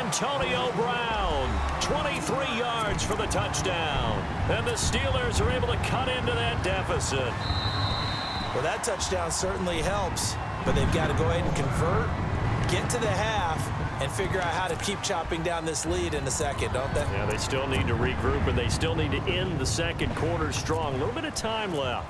Antonio Brown, 23 yards for the touchdown. And the Steelers are able to cut into that deficit. Well, that touchdown certainly helps, but they've got to go ahead and convert, get to the half, and figure out how to keep chopping down this lead in the second, don't they? Yeah, they still need to regroup, and they still need to end the second quarter strong. A little bit of time left.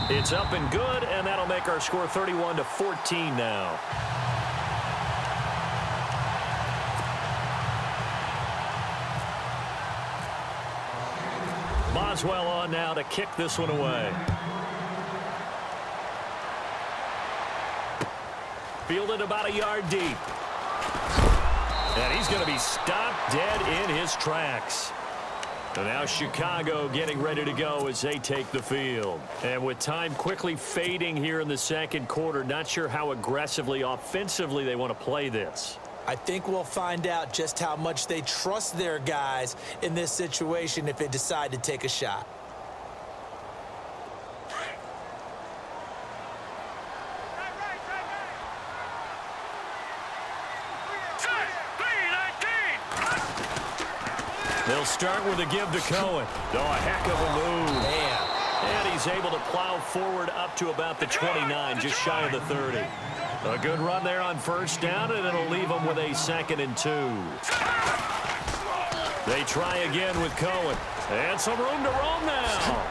It's up and good, and that'll make our score 31-14 now. Boswell on now to kick this one away. Fielded about a yard deep. And he's going to be stopped dead in his tracks. So now Chicago getting ready to go as they take the field. And with time quickly fading here in the second quarter, not sure how aggressively, offensively they want to play this. I think we'll find out just how much they trust their guys in this situation if they decide to take a shot. They'll start with a give to Cohen. Oh, a heck of a move. Man. And he's able to plow forward up to about the 29, just shy of the 30. A good run there on first down, and it'll leave them with a 2nd and 2. They try again with Cohen. And some room to roam now.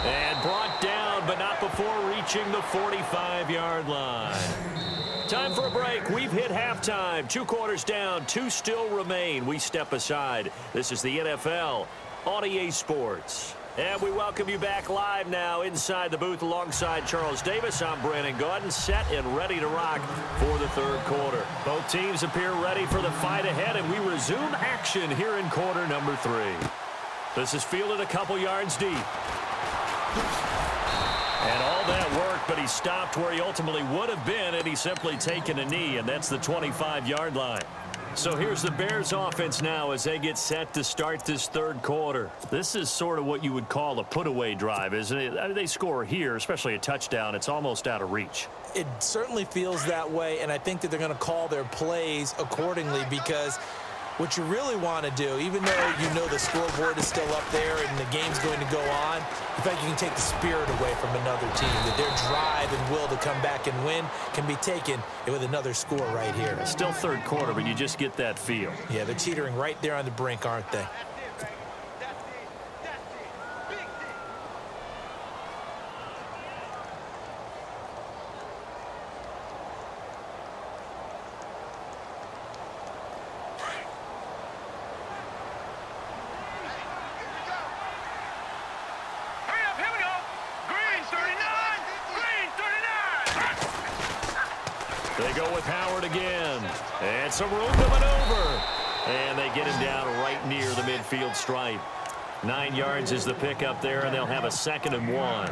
And brought down, but not before reaching the 45-yard line. Time for a break. We've hit halftime. 2 quarters down. 2 still remain. We step aside. This is the NFL on EA Sports. And we welcome you back live now inside the booth alongside Charles Davis. I'm Brandon Gaudin, set and ready to rock for the third quarter. Both teams appear ready for the fight ahead, and we resume action here in quarter number 3. This is fielded a couple yards deep. And all that work, but he stopped where he ultimately would have been, and he's simply taken a knee, and that's the 25-yard line. So here's the Bears offense now as they get set to start this third quarter. This is sort of what you would call a put-away drive, isn't it? I mean, they score here, especially a touchdown. It's almost out of reach. It certainly feels that way, and I think that they're going to call their plays accordingly because what you really want to do, even though you know the scoreboard is still up there and the game's going to go on, in fact, you can take the spirit away from another team, that their drive and will to come back and win can be taken with another score right here. Still third quarter, but you just get that feel. Yeah, they're teetering right there on the brink, aren't they? They go with Howard again. And some room to maneuver. And they get him down right near the midfield stripe. 9 yards is the pickup there, and they'll have a 2nd and 1.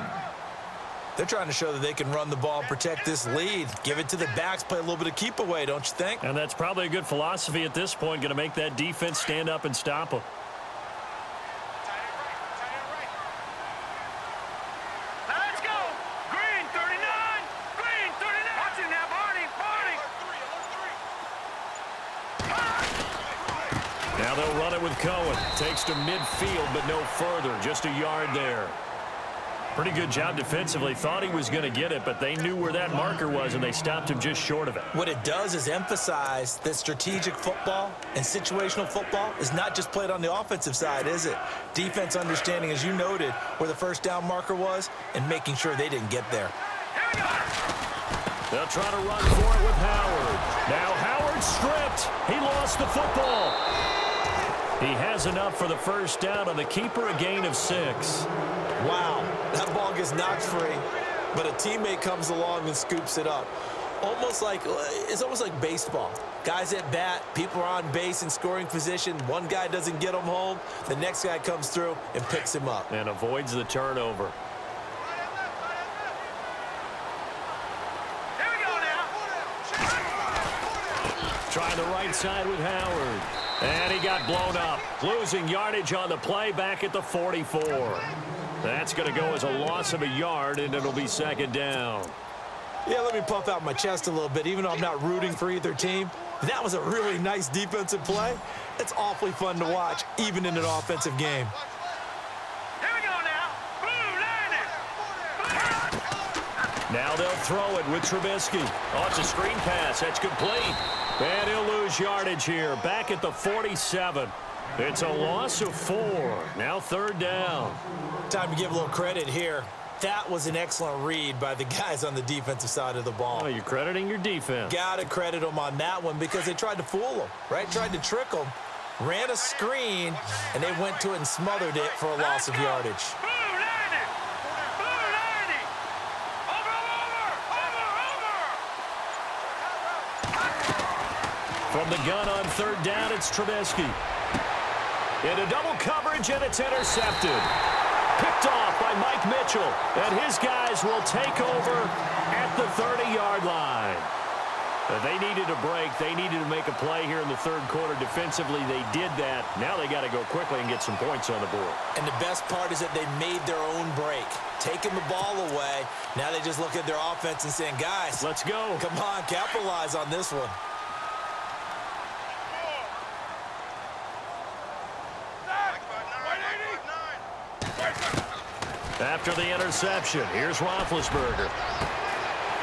They're trying to show that they can run the ball and protect this lead. Give it to the backs, play a little bit of keep away, don't you think? And that's probably a good philosophy at this point, going to make that defense stand up and stop them. Now they'll run it with Cohen. Takes to midfield, but no further. Just a yard there. Pretty good job defensively. Thought he was going to get it, but they knew where that marker was, and they stopped him just short of it. What it does is emphasize that strategic football and situational football is not just played on the offensive side, is it? Defense understanding, as you noted, where the first down marker was and making sure they didn't get there. They'll try to run for it with Howard. Now Howard stripped. He lost the football. He has enough for the first down on the keeper, a gain of 6. Wow, that ball gets knocked free, but a teammate comes along and scoops it up. It's almost like baseball. Guys at bat, people are on base in scoring position. One guy doesn't get him home. The next guy comes through and picks him up. And avoids the turnover. Here we go now. Trying the right side with Howard. And he got blown up. Losing yardage on the play back at the 44. That's going to go as a loss of a yard, and it'll be 2nd down. Yeah, let me puff out my chest a little bit, even though I'm not rooting for either team. That was a really nice defensive play. It's awfully fun to watch, even in an offensive game. Here we go now. Now they'll throw it with Trubisky. Oh, it's a screen pass. That's complete. And he'll lose yardage here. Back at the 47. It's a loss of 4. Now 3rd down. Time to give a little credit here. That was an excellent read by the guys on the defensive side of the ball. Oh, you're crediting your defense. Got to credit them on that one because they tried to fool them, right? Tried to trick them, ran a screen, and they went to it and smothered it for a loss of yardage. From the gun on 3rd down, it's Trubisky. Into double coverage, and it's intercepted. Picked off by Mike Mitchell, and his guys will take over at the 30-yard line. They needed a break. They needed to make a play here in the 3rd quarter. Defensively, they did that. Now they got to go quickly and get some points on the board. And the best part is that they made their own break, taking the ball away. Now they just look at their offense and saying, guys, let's go. Come on, capitalize on this one. After the interception, here's Roethlisberger.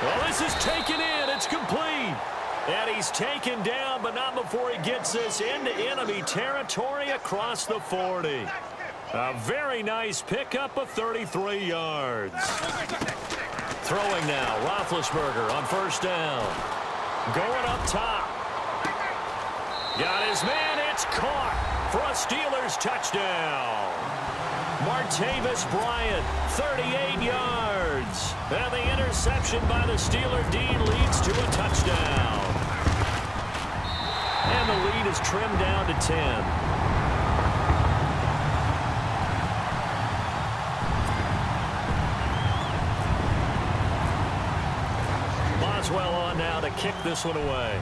Well, this is taken in. It's complete. And he's taken down, but not before he gets this into enemy territory across the 40. A very nice pickup of 33 yards. Throwing now, Roethlisberger on 1st down. Going up top. Got his man. It's caught for a Steelers touchdown. Martavis Bryant, 38 yards. And the interception by the Steeler D leads to a touchdown. And the lead is trimmed down to 10. Boswell on now to kick this one away.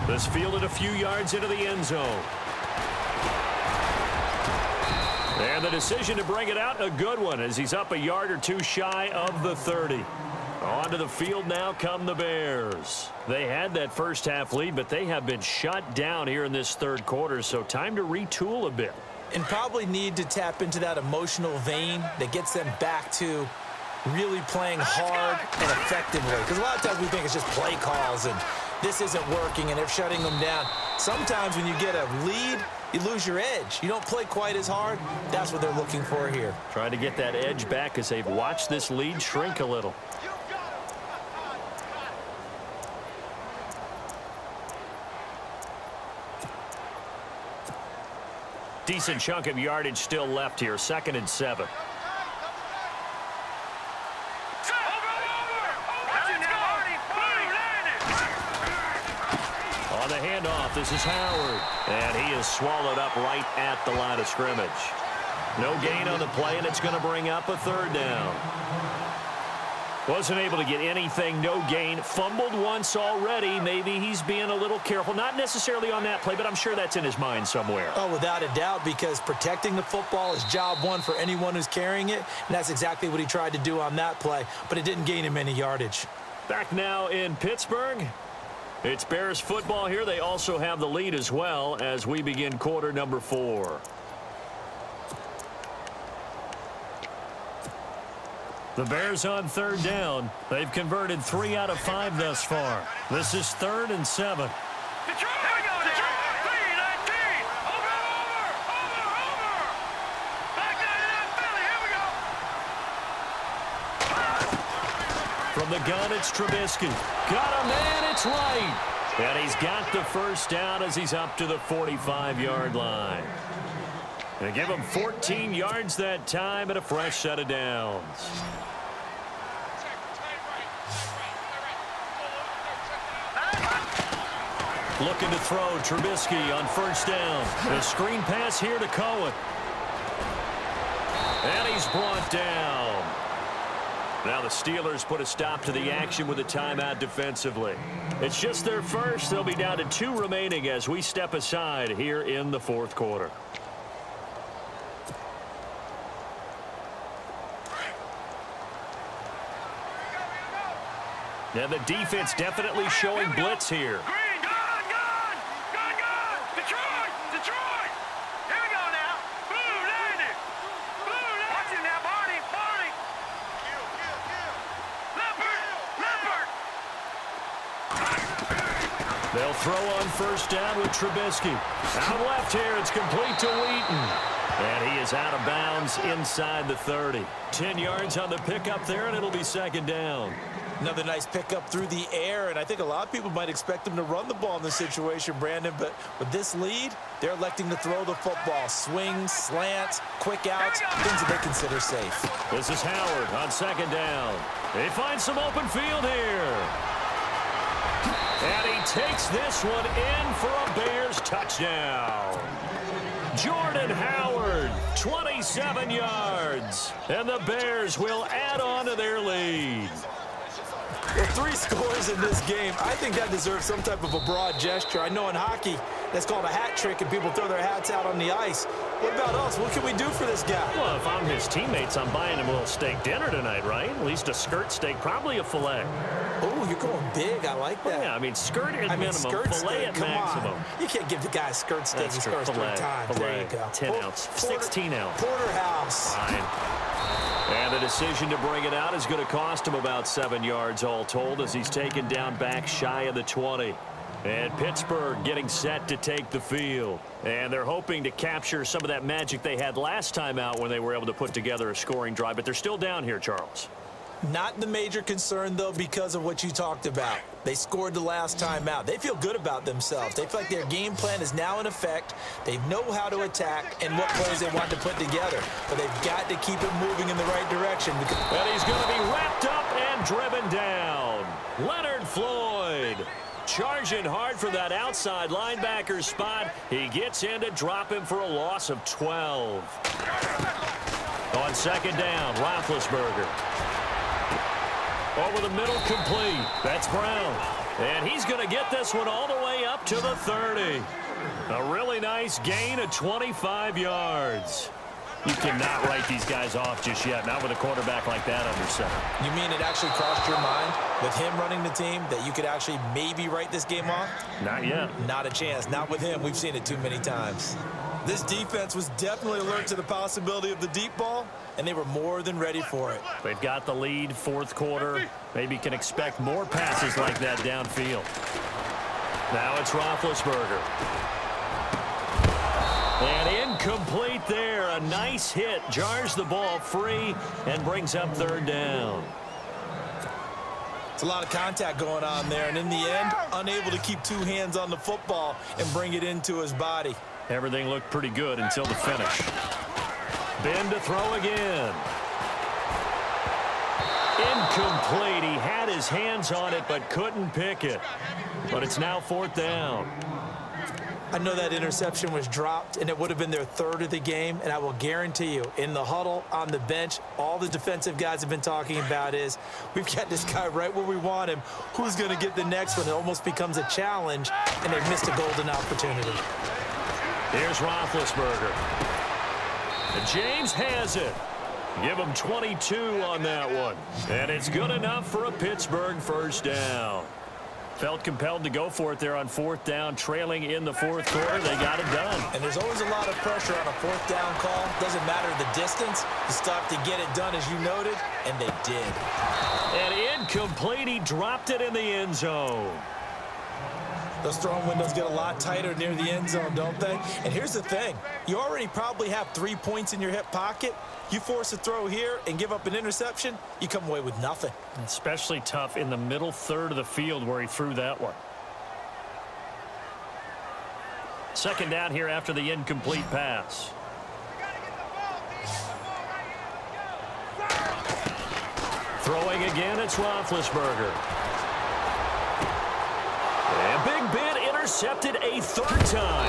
This fielded a few yards into the end zone. And the decision to bring it out, a good one, as he's up a yard or two shy of the 30. Onto the field now come the Bears. They had that first half lead, but they have been shut down here in this 3rd quarter, so time to retool a bit. And probably need to tap into that emotional vein that gets them back to really playing hard and effectively. Because a lot of times we think it's just play calls and this isn't working and they're shutting them down. Sometimes when you get a lead, you lose your edge. You don't play quite as hard. That's what they're looking for here. Trying to get that edge back as they've watched this lead shrink a little. Decent chunk of yardage still left here. 2nd and 7. On the handoff, this is Howard. And he is swallowed up right at the line of scrimmage. No gain on the play, and it's going to bring up a 3rd down. Wasn't able to get anything, no gain. Fumbled once already. Maybe he's being a little careful. Not necessarily on that play, but I'm sure that's in his mind somewhere. Oh, without a doubt, because protecting the football is job one for anyone who's carrying it, and that's exactly what he tried to do on that play, but it didn't gain him any yardage. Back now in Pittsburgh. It's Bears football here. They also have the lead as well as we begin quarter number 4. The Bears on 3rd down. They've converted 3 out of 5 thus far. This is 3rd and 7. From the gun, it's Trubisky. Got him, and it's right. And he's got the 1st down as he's up to the 45-yard line. They give him 14 yards that time and a fresh set of downs. Looking to throw Trubisky on 1st down. The screen pass here to Cohen. And he's brought down. Now the Steelers put a stop to the action with a timeout defensively. It's just their first. They'll be down to 2 remaining as we step aside here in the 4th quarter. And the defense definitely showing blitz here. Green, gone, gone, gone, gone. Detroit, Detroit. Here we go now. Blue, Landy. Blue, Landy. Watch him now, Barney, Barney. Kill. Leopard. They'll throw on first down with Trubisky. Out left here, it's complete to Wheaton. And he is out of bounds inside the 30. 10 yards on the pickup there, and it'll be second down. Another nice pickup through the air, and I think a lot of people might expect them to run the ball in this situation, Brandon, but with this lead, they're electing to throw the football. Swings, slants, quick outs, things that they consider safe. This is Howard on second down. They find some open field here. And he takes this one in for a Bears touchdown. Jordan Howard, 27 yards. And the Bears will add on to their lead. Well, 3 scores in this game. I think that deserves some type of a broad gesture. I know in hockey, that's called a hat trick, and people throw their hats out on the ice. What about us? What can we do for this guy? Well, if I'm his teammates, I'm buying him a little steak dinner tonight, right? At least a skirt steak, probably a filet. Oh, you're going big. I like that. Yeah, I mean, skirt at minimum, skirt filet steak, at come maximum. on. You can't give the guy a skirt steak That's his true. first 3 Filet, times. There you go. 10 ounce, 16 ounce. Porterhouse. Fine. And the decision to bring it out is going to cost him about 7 yards all told as he's taken down back shy of the 20. And Pittsburgh getting set to take the field. And they're hoping to capture some of that magic they had last time out when they were able to put together a scoring drive. But they're still down here, Charles. Not the major concern, though, because of what you talked about. They scored the last time out. They feel good about themselves. They feel like their game plan is now in effect. They know how to attack and what plays they want to put together. But they've got to keep it moving in the right direction. And he's going to be wrapped up and driven down. Leonard Floyd charging hard for that outside linebacker spot. He gets in to drop him for a loss of 12. On second down, Roethlisberger. Over the middle, complete. That's Brown. And he's going to get this one all the way up to the 30. A really nice gain of 25 yards. You cannot write these guys off just yet, not with a quarterback like that under center. You mean it actually crossed your mind with him running the team that you could actually maybe write this game off? Not yet. Not a chance. Not with him. We've seen it too many times. This defense was definitely alert to the possibility of the deep ball, and they were more than ready for it. They've got the lead, fourth quarter. Maybe can expect more passes like that downfield. Now it's Roethlisberger. And incomplete there. A nice hit. Jars the ball free and brings up third down. It's a lot of contact going on there, and in the end, unable to keep 2 hands on the football and bring it into his body. Everything looked pretty good until the finish. Ben to throw again. Incomplete. He had his hands on it but couldn't pick it. But it's now fourth down. I know that interception was dropped, and it would have been their 3rd of the game, and I will guarantee you, in the huddle, on the bench, all the defensive guys have been talking about is, we've got this guy right where we want him. Who's going to get the next one? It almost becomes a challenge, and they've missed a golden opportunity. Here's Roethlisberger. And James has it. Give him 22 on that one. And it's good enough for a Pittsburgh first down. Felt compelled to go for it there on fourth down, trailing in the fourth quarter. They got it done. And there's always a lot of pressure on a fourth down call. Doesn't matter the distance. You stop to get it done, as you noted, and they did. And incomplete. He dropped it in the end zone. Those throwing windows get a lot tighter near the end zone, don't they? And here's the thing. You already probably have 3 points in your hip pocket. You force a throw here and give up an interception, you come away with nothing. Especially tough in the middle third of the field where he threw that one. Second down here after the incomplete pass. Throwing again, it's Roethlisberger. And Big Ben intercepted a 3rd time.